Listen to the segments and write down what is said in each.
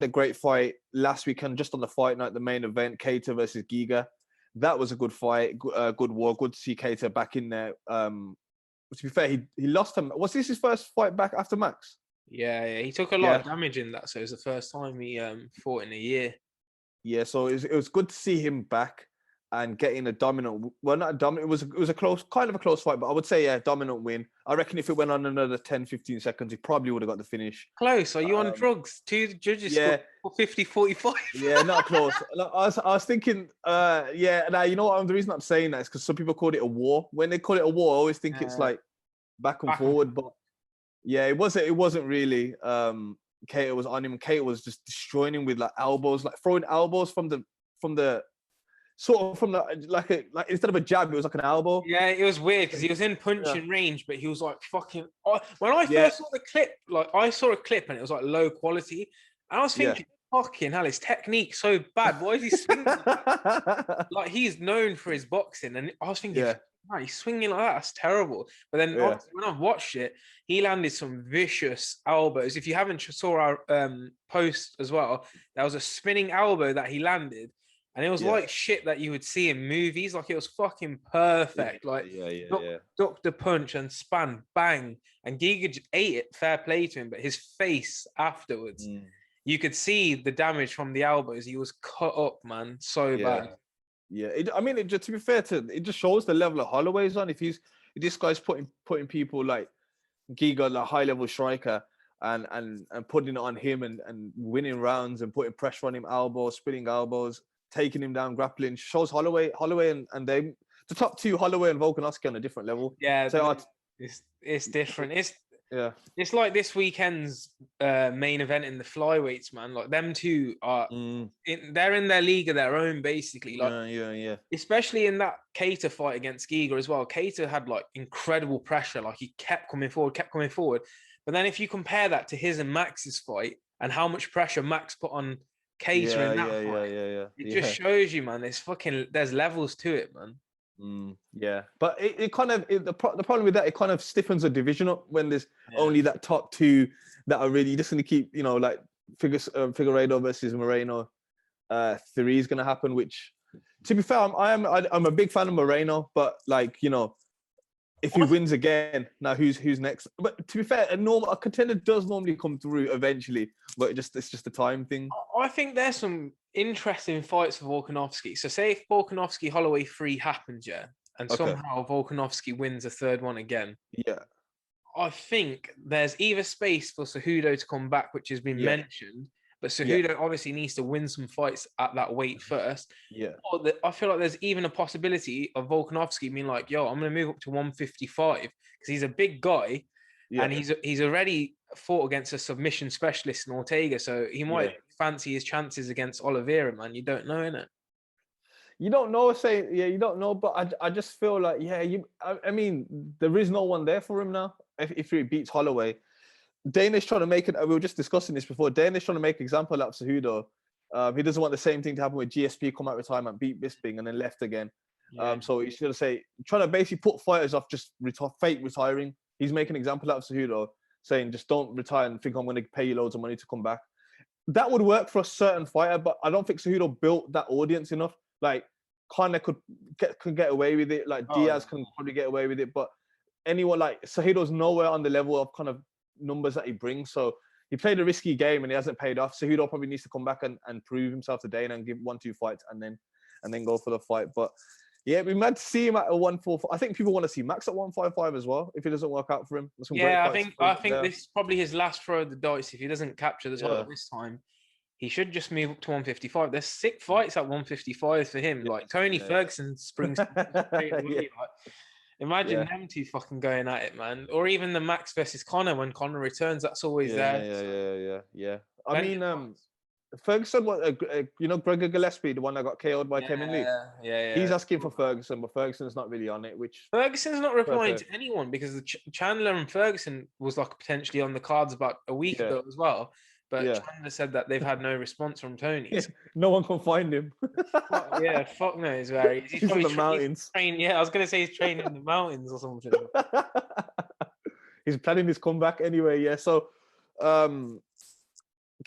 a great fight last weekend, just on the fight night, the main event, Kattar versus Giga. That was a good fight, good war. Good to see Kattar back in there. To be fair, he lost him. Was this his first fight back after Max? Yeah, he took a lot of damage in that, so it was the first time he fought in a year. Yeah, so it was good to see him back and getting a dominant. Well, not a dominant. It was a close, kind of a close fight, but I would say dominant win. I reckon if it went on another 10, 15 seconds, he probably would have got the finish. Close. Are you on drugs? 2 judges scored 50-45. Yeah, not close. I was thinking, now you know what? The reason I'm saying that is because some people called it a war. When they call it a war, I always think it's like back and forward, but yeah, it wasn't really. Kattar was on him. Kattar was just destroying him with like elbows, like throwing elbows from the like instead of a jab, it was like an elbow. Yeah, it was weird because he was in punching range, but he was like fucking. When I first saw the clip, like I saw a clip and it was like low quality, and I was thinking, fucking hell, his technique's so bad. Why is he swinging? Like he's known for his boxing, and I was thinking, man, he's swinging like that. That's terrible. But then when I watched it, he landed some vicious elbows. If you haven't saw our post as well, there was a spinning elbow that he landed, and it was like shit that you would see in movies. Like it was fucking perfect. Ducked the punch and span, bang, and Giga ate it. Fair play to him, but his face afterwards, you could see the damage from the elbows. He was cut up, man, so bad. Yeah, to be fair it just shows the level of Holloway's on. If this guy's putting people like Giga, like high level striker, and putting it on him and winning rounds and putting pressure on him, elbows, spinning elbows, taking him down, grappling, shows Holloway and they, the top two, Holloway and Volkanovski, on a different level. Yeah, so it's different. It's like this weekend's main event in the flyweights, man. Like them two are they're in their league of their own, basically. Like especially in that Kattar fight against Giga as well. Kattar had like incredible pressure, like he kept coming forward. But then if you compare that to his and Max's fight and how much pressure Max put on Kattar in that fight, it just shows you, man. There's levels to it, man. But the problem with that, it kind of stiffens a division up when there's only that top two that are really just going to keep, like Figueiredo versus Moreno. 3 is going to happen, which, to be fair, I'm a big fan of Moreno, but like, if he wins again, now who's next? But to be fair, a contender does normally come through eventually, but it's just a time thing. I think there's some interesting fights for Volkanovski. So say if Volkanovski Holloway 3 happens, and somehow Volkanovski wins a third one again. Yeah. I think there's either space for Cejudo to come back, which has been mentioned, but Cejudo obviously needs to win some fights at that weight first. Yeah. Or I feel like there's even a possibility of Volkanovski being like, yo, I'm going to move up to 155 because he's a big guy and he's already fought against a submission specialist in Ortega. So he might fancy his chances against Oliveira, man. You don't know, innit? You don't know, you don't know, but I just feel like, I mean, there is no one there for him now. If he beats Holloway, Dana's trying to make it. We were just discussing this before. Dana's trying to make an example out of Cejudo. He doesn't want the same thing to happen with GSP, come out of retirement, beat Bisping, and then left again. So he's going to say, trying to basically put fighters off just fake retiring. He's making an example out of Cejudo, saying just don't retire and think I'm going to pay you loads of money to come back. That would work for a certain fighter, but I don't think Cejudo built that audience enough. Like Conor could get away with it. Like Diaz can probably get away with it, but anyone like Cejudo's nowhere on the level of kind of numbers that he brings. So he played a risky game and he hasn't paid off. Cejudo probably needs to come back and prove himself to Dana and give 1-2 fights and then go for the fight. But yeah, we might see him at a 145. I think people want to see Max at 155 as well if it doesn't work out for him. I think this is probably his last throw of the dice. If he doesn't capture the title this time, he should just move up to 155. There's 6 fights at 155 for him. Like Tony Ferguson springs straight away. Imagine them two fucking going at it, man. Or even the Max versus Conor when Conor returns. That's always there. Yeah. I mean, Ferguson, Gregor Gillespie, the one that got KO'd by Kevin Lee. Yeah. He's asking for Ferguson, but Ferguson's not really on it. Which Ferguson's not replying to anyone because the Chandler and Ferguson was like potentially on the cards about a week ago as well. But Chandler said that they've had no response from Tony. No one can find him. Fuck knows where he is. He's in the mountains. I was going to say he's training in the mountains or something. He's planning his comeback anyway. Yeah. So,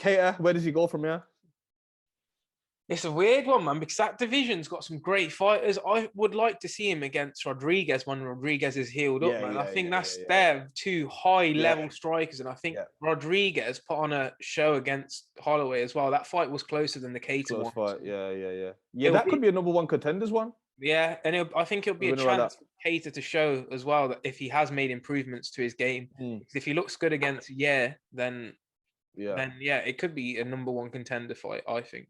Kattar, where does he go from here? It's a weird one, man, because that division's got some great fighters. I would like to see him against Rodriguez when Rodriguez is healed up, man. I think they're two high-level strikers, and I think Rodriguez put on a show against Holloway as well. That fight was closer than the Kattar one. Fight. Yeah, that could be a number one contenders one. Yeah, and I think it'll be a chance for Kattar to show as well that if he has made improvements to his game, if he looks good against then it could be a number one contender fight, I think.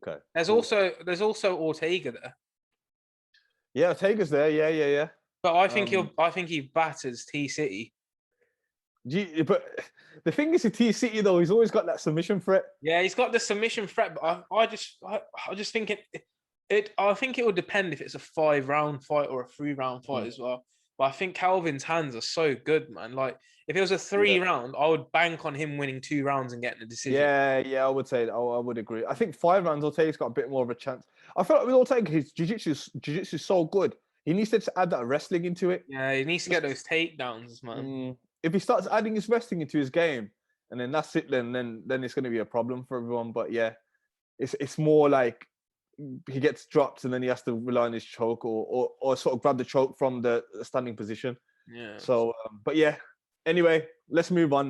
Okay. There's also Ortega there. Yeah, Ortega's there. Yeah. But I think he batters T City. But the thing is with T City though, he's always got that submission threat. Yeah, he's got the submission threat, but I just think I think it would depend if it's a 5-round fight or a 3-round fight as well. But I think Calvin's hands are so good, man. Like if it was a 3-round, I would bank on him winning 2 rounds and getting a decision. Yeah, I would say I would agree. I think 5 rounds Ortega's got a bit more of a chance. I feel like with Ortega, his jiu-jitsu is so good. He needs to add that wrestling into it. Yeah, he needs to get those takedowns, man. If he starts adding his wrestling into his game, and then that's it, then it's going to be a problem for everyone. But yeah, it's more like he gets dropped and then he has to rely on his choke or sort of grab the choke from the standing position. Yeah. So, but yeah. Anyway, let's move on.